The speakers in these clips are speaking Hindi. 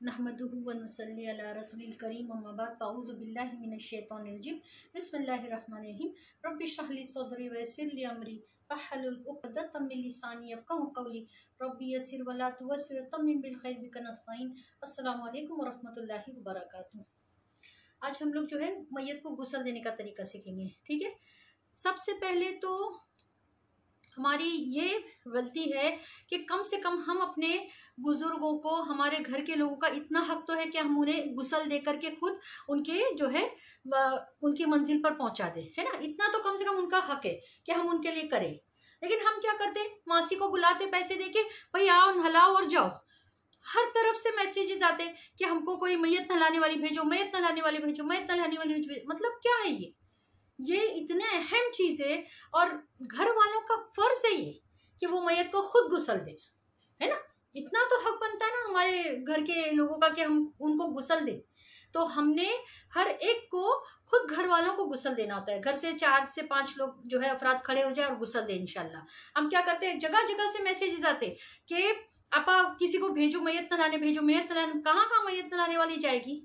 नहमदुहु व नुसल्ली अला रसूलिल करीम अम्मा बाद अऊज़ु बिल्लाहि मिनश शैतानिर रजीम बिस्मिल्लाहिर रहमानिर रहीम रब्बि इश्रह ली सदरी व यस्सिर ली अमरी वहलुल उक़दतम मिन लिसानी यफ़क़हू क़ौली रब्बि यस्सिर व ला तुअस्सिर तम्मिम बिल खैर बिका नस्तईन। अस्सलामु अलैकुम व रहमतुल्लाहि व बरकातुहू। आज हम लोग जो है मैयत को गुस्ल देने का तरीका सीखेंगे। ठीक है, सबसे पहले तो हमारी ये गलती है कि कम से कम हम अपने बुजुर्गों को, हमारे घर के लोगों का इतना हक तो है कि हम उन्हें गुस्ल दे करके खुद उनके जो है उनकी मंजिल पर पहुंचा दें, है ना। इतना तो कम से कम उनका हक है कि हम उनके लिए करें। लेकिन हम क्या करते, मासी को बुलाते पैसे देके, भाई आओ नहलाओ और जाओ। हर तरफ से मैसेजेस आते कि हमको कोई मैयत नहलाने वाली भेजो, मैयत नहलाने वाली भेजो, मैयत नहलाने वाली भेजो। मतलब क्या है ये इतने अहम चीज है और घर वालों का फर्ज है ये कि वो मैयत को खुद गुस्ल दे, है ना। इतना तो हक बनता है ना हमारे घर के लोगों का कि हम उनको गुस्ल दें। तो हमने हर एक को खुद घर वालों को गुस्ल देना होता है। घर से 4 से 5 लोग जो है अफराद खड़े हो जाए और गुस्ल दे इंशाल्लाह। हम क्या करते हैं, जगह जगह से मैसेजेस आते कि आपा किसी को भेजो, मैयत नहलाने भेजो, मैयत नहलाने। कहाँ कहाँ मैयत नहलाने वाली जाएगी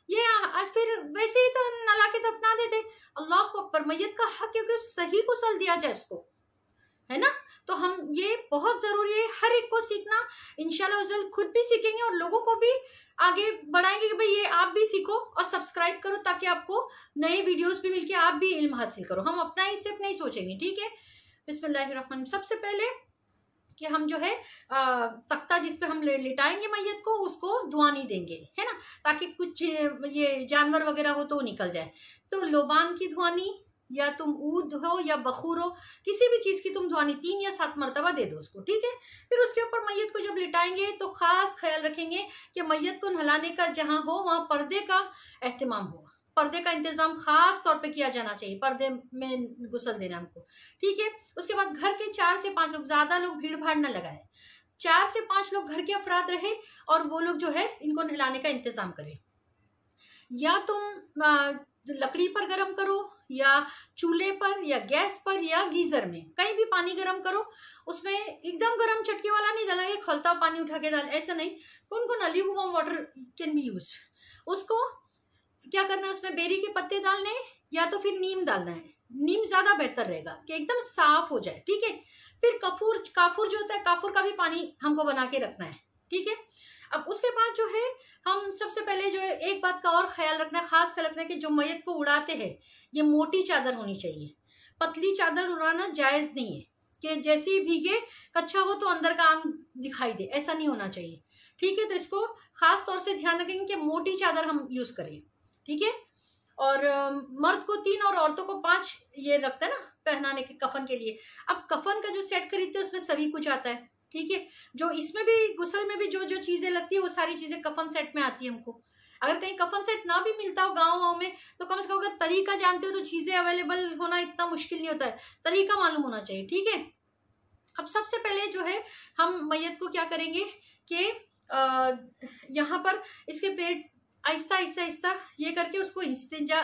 ये। आज फिर वैसे ही तो नला के दफना देते। अल्लाह अकबर, मैयत का हक है कि सही गुस्ल दिया जाए उसको, है ना। तो हम ये बहुत जरूरी है हर एक को सीखना। इंशाल्लाह खुद भी सीखेंगे और लोगों को भी आगे बढ़ाएंगे कि भाई ये आप भी सीखो और सब्सक्राइब करो ताकि आपको नए वीडियोस भी मिलके आप भी इल्म हासिल करो। हम अपना ही सिर्फ नहीं सोचेंगे। ठीक है, बिस्मिल्लाहिर्रहमानिर्रहीम। सबसे पहले कि हम जो है तख्ता जिस पे हम लिटाएंगे मैयत को, उसको धुआं नहीं देंगे, है ना, ताकि कुछ ये जानवर वगैरह हो तो निकल जाए। तो लोबान की धुआनी, या तुम ऊद हो या बखूर हो, किसी भी चीज की तुम धुआनी 3 या 7 मरतबा दे दो उसको। ठीक है, फिर उसके ऊपर मैयत को जब लिटाएंगे तो खास ख्याल रखेंगे कि मैयत को नहलाने का जहां हो वहां पर्दे का एहतमाम हो। पर्दे का इंतजाम खास तौर पे किया जाना चाहिए, पर्दे में गुस्ल देना हमको। ठीक है, उसके बाद घर के 4 से 5 लोग, ज्यादा लोग भीड़ भाड़ न लगाए। 4 से 5 लोग घर के अफराद रहे और वो लोग जो है इनको नहलाने का इंतजाम करें। या तुम लकड़ी पर गर्म करो या चूल्हे पर या गैस पर या गीजर में, कहीं भी पानी गर्म करो। उसमें एकदम गर्म चटके वाला नहीं डालेंगे, खौलता पानी उठा के डाल, ऐसा नहीं। कौन lukewarm water can be use. उसको क्या करना है, उसमें बेरी के पत्ते डालने या तो फिर नीम डालना है। नीम ज्यादा बेहतर रहेगा कि एकदम साफ हो जाए। ठीक है, फिर काफूर जो होता है, काफूर का भी पानी हमको बना के रखना है। ठीक है, अब उसके बाद जो है हम सबसे पहले जो है एक बात का और ख्याल रखना है, खास ख्याल रखना है कि जो मैयत को उड़ाते हैं ये मोटी चादर होनी चाहिए। पतली चादर उड़ाना जायज नहीं है कि जैसे ही भीगे कच्चा हो तो अंदर का अंग दिखाई दे, ऐसा नहीं होना चाहिए। ठीक है, तो इसको खास तौर से ध्यान रखेंगे कि मोटी चादर हम यूज करें। ठीक है, और मर्द को 3 और औरतों को 5 ये रखता है ना पहनाने के कफन के लिए। अब कफन का जो सेट खरीदते हैं उसमें सभी कुछ आता है। ठीक है, जो इसमें भी गुस्ल में भी जो जो चीजें लगती है वो सारी चीजें कफन सेट में आती है हमको। अगर कहीं कफन सेट ना भी मिलता हो गाँव में तो कम से कम अगर तरीका जानते हो तो चीजें अवेलेबल होना इतना मुश्किल नहीं होता है, तरीका मालूम होना चाहिए। ठीक है, अब सबसे पहले जो है हम मैयत को क्या करेंगे कि यहाँ पर इसके पेट आहिस्ता आहिस्ता आहिस्ता ये करके उसको इस्तिंजा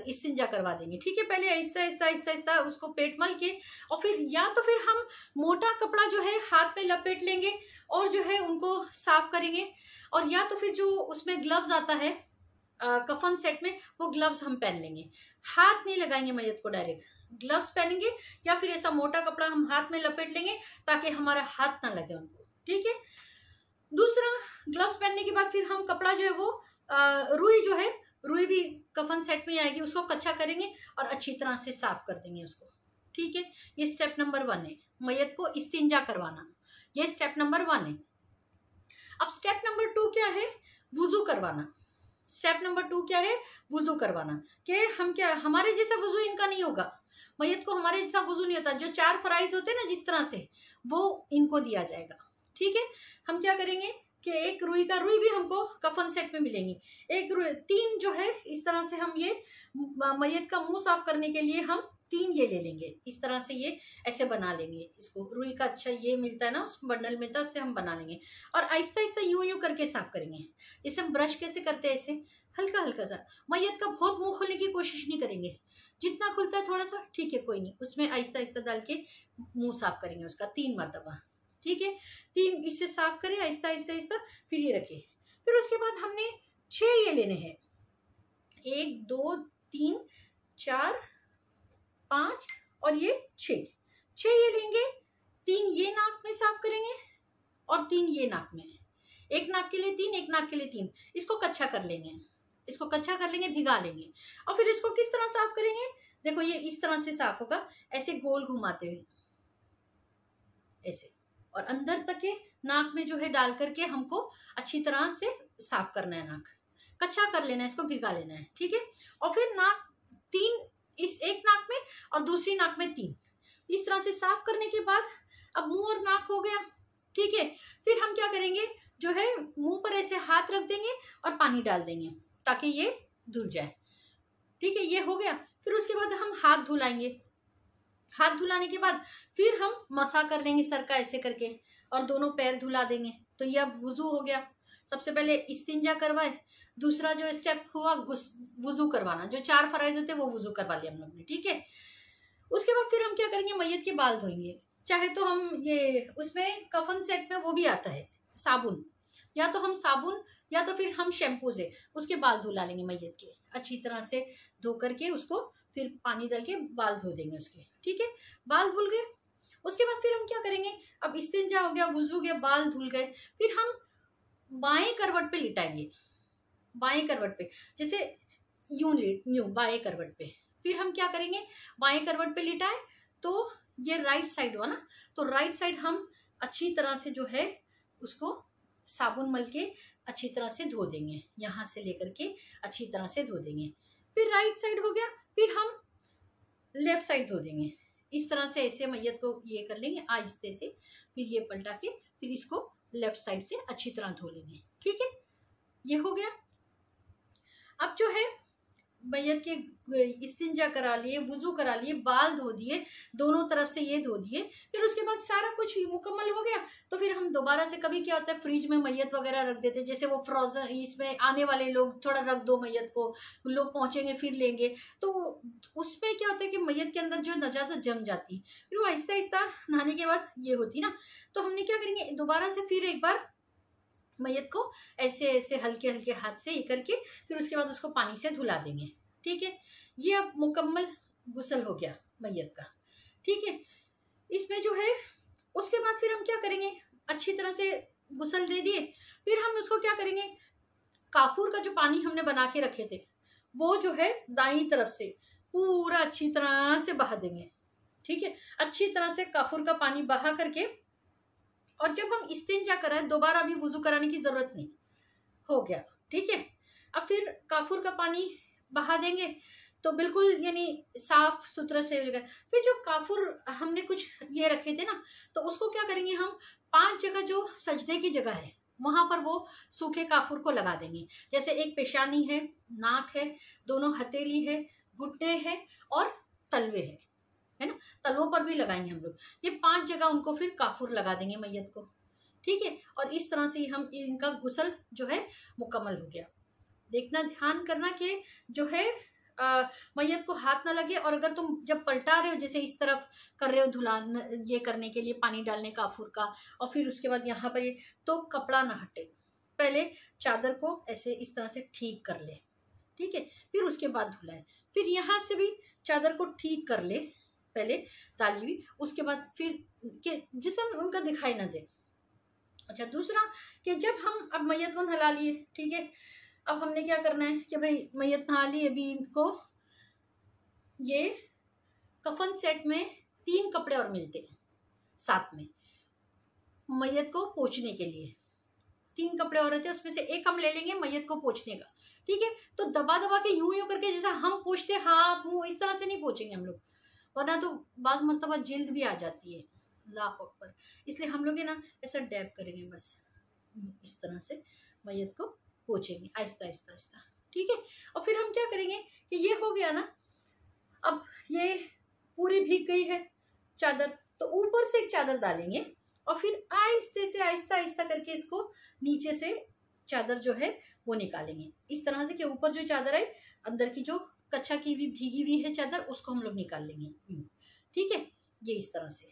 इस्तिंजा करवा देंगे। ठीक है, पहले आहिस्ता आहिस्ता आहिस्ता आहिस्ता उसको पेट मल के और फिर या तो फिर हम मोटा कपड़ा जो है हाथ में लपेट लेंगे और जो है उनको साफ करेंगे। और या तो फिर जो उसमें ग्लव्स आता है कफन सेट में, वो ग्लव्स हम पहन लेंगे। हाथ नहीं लगाएंगे मैयत को, डायरेक्ट ग्लव्स पहनेंगे या फिर ऐसा मोटा कपड़ा हम हाथ में लपेट लेंगे ताकि हमारा हाथ ना लगे उनको। ठीक है, दूसरा ग्लव्स पहनने के बाद फिर हम कपड़ा जो है वो रुई जो है, रुई भी कफन सेट में आएगी, उसको कच्चा करेंगे और अच्छी तरह से साफ कर देंगे उसको। ठीक है, ये स्टेप नंबर 1 है, मैयत को इस्तिंजा करवाना। ये स्टेप नंबर 1 है। अब स्टेप नंबर 2 क्या है, वुजू करवाना। स्टेप नंबर 2 क्या है, वुजू करवाना। कि हम क्या, हमारे जैसा वुजू इनका नहीं होगा, मैयत को हमारे जैसा वुजू नहीं होता। जो 4 फराइज होते हैं ना जिस तरह से, वो इनको दिया जाएगा। ठीक है, हम क्या करेंगे कि एक रुई भी हमको कफन सेट में मिलेंगी। एक रुई 3 जो है इस तरह से हम ये मैयत का मुंह साफ करने के लिए हम 3 ये ले लेंगे। इस तरह से ये ऐसे बना लेंगे इसको। रुई का अच्छा ये मिलता है ना, उस बंडल मिलता है, उससे हम बना लेंगे और आहिस्ता आहिस्ता यूं करके साफ करेंगे। जैसे हम ब्रश कैसे करते हैं, ऐसे हल्का हल्का सा। मैयत का बहुत मुंह खोलने की कोशिश नहीं करेंगे, जितना खुलता है थोड़ा सा, ठीक है कोई नहीं, उसमें आहिस्ता आहिस्ता डाल के मुंह साफ करेंगे उसका 3 मरतबा। ठीक है, 3 इससे साफ करें आहिस्ता आहिस्ता आहिस्ता। फिर ये रखिए, फिर उसके बाद हमने 6 ये लेने हैं, 1 2 3 4 5 और ये 6 ये लेंगे। 3 ये नाक में साफ करेंगे और 3 ये नाक में, एक नाक के लिए 3, एक नाक के लिए 3। इसको कच्चा कर लेंगे, इसको कच्चा कर लेंगे, भिगा लेंगे। और फिर इसको किस तरह साफ करेंगे, देखो ये इस तरह से साफ होगा, ऐसे गोल घुमाते हुए ऐसे, और अंदर तक के नाक में जो है डाल करके हमको अच्छी तरह से साफ करना है, नाक कच्चा कर लेना है, इसको भिगा लेना है, ठीक है। और फिर नाक 3 इस एक नाक में और दूसरी नाक में 3, इस तरह से साफ करने के बाद अब मुंह और नाक हो गया, ठीक है। फिर हम क्या करेंगे, जो है मुंह पर ऐसे हाथ रख देंगे और पानी डाल देंगे ताकि ये धुल जाए, ठीक है, ये हो गया। फिर उसके बाद हम हाथ धुलाएंगे, हाथ धुलाने के बाद फिर हम मसा कर लेंगे सर का ऐसे करके, और दोनों पैर धुला देंगे। तो ये अब वुजू हो गया। सबसे पहले इस्तिंजा करवाए, दूसरा जो स्टेप हुआ वुजू करवाना, जो 4 फराइज होते हैं वो वुजू करवा लिया हम लोग ने, ठीक है। उसके बाद फिर हम क्या करेंगे, मैयत के बाल धोएंगे। चाहे तो हम ये उसमें कफन सेट में वो भी आता है साबुन, या तो हम साबुन या तो फिर हम शैम्पू से उसके बाल धुला लेंगे मैयत के, अच्छी तरह से धो करके उसको फिर पानी डाल के बाल धो देंगे उसके, ठीक है। बाल धुल गए, उसके बाद फिर हम क्या करेंगे, अब इस्तिंजा हो गया, वुजू हो गया, बाल धुल गए, फिर हम बाएं करवट पे लिटाएंगे, बाएं करवट पे, जैसे यूं बाएं करवट पे। फिर हम क्या करेंगे, बाएं करवट पे लिटाए तो ये राइट साइड हुआ ना, तो राइट साइड हम अच्छी तरह से जो है उसको साबुन मल के अच्छी तरह से धो देंगे, यहाँ से लेकर के अच्छी तरह से धो देंगे। फिर राइट साइड हो गया, फिर हम लेफ्ट साइड धो देंगे, इस तरह से ऐसे मैयत को ये कर लेंगे आहिस्ते से, फिर ये पलटा के फिर इसको लेफ्ट साइड से अच्छी तरह धो लेंगे, ठीक है। ये हो गया। अब जो है मैयत के इस्तिंजा करा लिए, वुजू करा लिए, बाल धो दिए, दोनों तरफ से ये धो दिए, फिर उसके बाद सारा कुछ मुकम्मल हो गया। तो फिर हम दोबारा से, कभी क्या होता है फ्रिज में मैयत वगैरह रख देते, जैसे वो फ्रोजन, इसमें आने वाले लोग थोड़ा रख दो मैयत को, लोग पहुंचेंगे फिर लेंगे, तो उसमें क्या होता है कि मैयत के अंदर जो नजाकत जम जाती, फिर वो आहिस्ता आहिस्ता नहाने के बाद ये होती ना। तो हमने क्या करेंगे, दोबारा से फिर एक बार मैयत को ऐसे ऐसे हल्के हल्के हाथ से ये करके फिर उसके बाद उसको पानी से धुला देंगे, ठीक है। ये अब मुकम्मल गुस्ल हो गया मैयत का, ठीक है। इसमें जो है उसके बाद फिर हम क्या करेंगे, अच्छी तरह से गुस्ल दे दिए, फिर हम उसको क्या करेंगे, काफूर का जो पानी हमने बना के रखे थे वो जो है दाईं तरफ से पूरा अच्छी तरह से बहा देंगे, ठीक है। अच्छी तरह से काफूर का पानी बहा करके, और जब हम इस्तिंजा कराएं दोबारा भी वुजू कराने की जरूरत नहीं, हो गया, ठीक है। अब फिर काफूर का पानी बहा देंगे तो बिल्कुल यानी साफ सुथरा से हो जाएगा। फिर जो काफूर हमने कुछ ये रखे थे ना, तो उसको क्या करेंगे, हम 5 जगह जो सजदे की जगह है वहां पर वो सूखे काफूर को लगा देंगे। जैसे एक पेशानी है, नाक है, दोनों हथेली है, घुटने है और तलवे है ना, तलवों पर भी लगाएंगे हम लोग। ये 5 जगह उनको फिर काफूर लगा देंगे मैयत को, ठीक है। और इस तरह से हम इनका गुस्ल जो है मुकम्मल हो गया। देखना, ध्यान करना कि जो है मैयत को हाथ ना लगे, और अगर तुम जब पलटा रहे हो, जैसे इस तरफ कर रहे हो धुलान ये करने के लिए पानी डालने काफूर का, और फिर उसके बाद यहाँ पर ये, तो कपड़ा ना हटे, पहले चादर को ऐसे इस तरह से ठीक कर ले, ठीक है, फिर उसके बाद धुलाए। फिर यहाँ से भी चादर को ठीक कर ले पहले डाली हुई, उसके बाद फिर के जिस्म उनका दिखाई ना दे। अच्छा, दूसरा कि जब हम अब मैयत को नहला लिए, ठीक है, अब हमने क्या करना है कि भाई मैयत नहा ली, अभी इनको ये कफन सेट में 3 कपड़े और मिलते हैं साथ में मैयत को पोंछने के लिए। 3 कपड़े और रहते हैं, उसमें से एक हम ले लेंगे मैयत को पोंछने का, ठीक है। तो दबा दबा के यूं करके जैसा हम पोंछते हाथ मुंह, इस तरह से नहीं पोंछेंगे हम लोग, वरना तो बाज मरतबा जिल्द भी आ जाती है, अल्लाह अकबर। इसलिए हम लोग ना ऐसा डैब करेंगे, बस इस तरह से मैयत को पोंछेंगे आहिस्ता आहिस्ता आहिस्ता, ठीक है। और फिर हम क्या करेंगे कि ये हो गया ना, अब ये पूरी भीग गई है चादर, तो ऊपर से एक चादर डालेंगे और फिर आहिस्ते से आहिस्ता आहिस्ता करके इसको नीचे से चादर जो है वो निकालेंगे, इस तरह से कि ऊपर जो चादर है, अंदर की जो कच्चा की भी भीगी हुई है चादर, उसको हम लोग निकाल लेंगे, ठीक है। ये इस तरह से,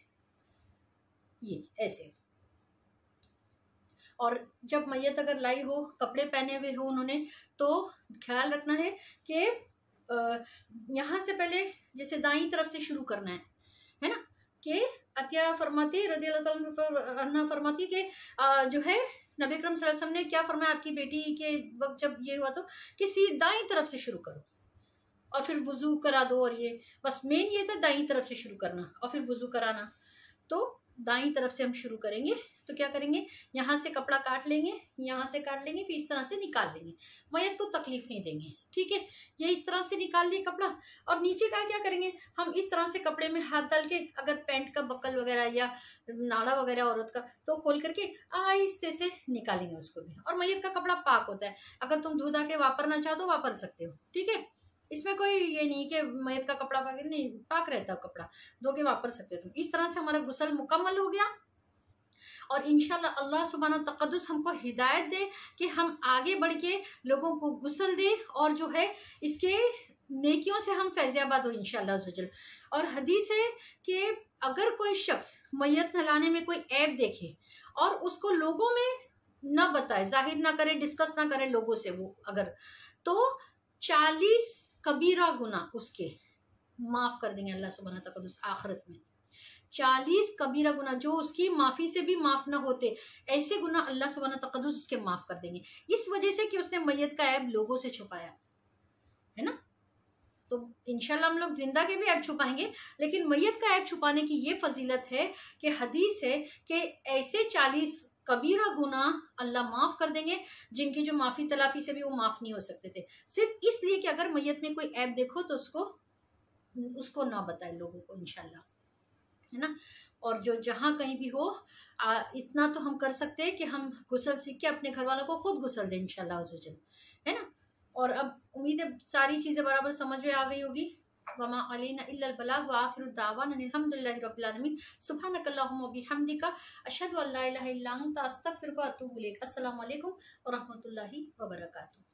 ये ऐसे, और जब मैयत अगर लाई हो, कपड़े पहने हुए हो उन्होंने, तो ख्याल रखना है कि यहाँ से पहले जैसे दाईं तरफ से शुरू करना है ना। कि अतिया फरमाती रज़ी अल्लाह अन्हा फरमाती कि जो है नबी अकरम सल्लल्लाहु अलैहि वसल्लम ने क्या फरमाया आपकी बेटी के वक्त जब ये हुआ, तो कि दाईं तरफ से शुरू करो और फिर वुजू करा दो, और ये बस मेन ये था दाईं तरफ से शुरू करना और फिर वुजू कराना। तो दाईं तरफ से हम शुरू करेंगे, तो क्या करेंगे, यहाँ से कपड़ा काट लेंगे, यहाँ से काट लेंगे, फिर इस तरह से निकाल लेंगे, मैयत को तकलीफ नहीं देंगे, ठीक है। ये इस तरह से निकाल लिए कपड़ा, और नीचे का क्या करेंगे, हम इस तरह से कपड़े में हाथ डाल के, अगर पैंट का बकल वगैरह या नाड़ा वगैरह औरत का, तो खोल करके आहिस्ते से निकालेंगे उसको भी। और मैयत का कपड़ा पाक होता है, अगर तुम धो धा के वापरना चाहो तो वापर सकते हो, ठीक है। इसमें कोई ये नहीं कि मैयत का कपड़ा पाक नहीं, पाक रहता है कपड़ा, धो के वापर सकते हो तुम। इस तरह से हमारा गुस्ल मुकम्मल हो गया, और इंशाल्लाह अल्लाह सुब्हाना तक़द्दुस हमको हिदायत दे कि हम आगे बढ़ के लोगों को गुस्ल दे, और जो है इसके नेकियों से हम फैज़याबाद हो इंशाल्लाह अज़्ज़वजल। और हदीस है कि अगर कोई शख्स मैयत नहलाने में कोई ऐब देखे और उसको लोगों में न बताए, जाहिर ना करे, डिस्कस ना करे लोगों से, वो अगर, तो 40 कबीरा गुना उसके माफ कर देंगे अल्लाह सुब्हाना तक़द्दुस आखिरत में। 40 कबीरा गुना जो उसकी माफी से भी माफ ना होते, ऐसे गुना अल्लाह सुब्हाना तक़द्दुस उसके माफ कर देंगे, इस वजह से कि उसने मैयत का ऐब लोगों से छुपाया है ना। तो इंशाल्लाह हम लोग जिंदा के भी ऐब छुपाएंगे, लेकिन मैयत का ऐब छुपाने की ये फजीलत है कि हदीस है कि ऐसे 40 कबीरा गुना अल्लाह माफ कर देंगे जिनकी जो माफी तलाफी से भी वो माफ नहीं हो सकते थे, सिर्फ इसलिए कि अगर मैयत में कोई ऐब देखो तो उसको ना बताए लोगों को इंशाल्लाह, है ना। और जो जहाँ कहीं भी हो, इतना तो हम कर सकते हैं कि हम गुस्ल सीख के अपने घर वालों को खुद गुस्ल दें इंशाल्लाह अज़्ज़वजल, है ना। और अब उम्मीद है सारी चीज़ें बराबर समझ में आ गई होगी। वमा अलैना इल्लल बलाग व आखिरु दावाना अल्हम्दुलिल्लाहि रब्बिल आलमीन। सुब्हानकल्लाहुम्मा व बिहम्दिका अशहदु अल्ला इलाहा इल्ला अंता अस्तगफिरुका व अतूबु इलैक। अस्सलामु अलैकुम व रहमतुल्लाहि व बरकातुहू।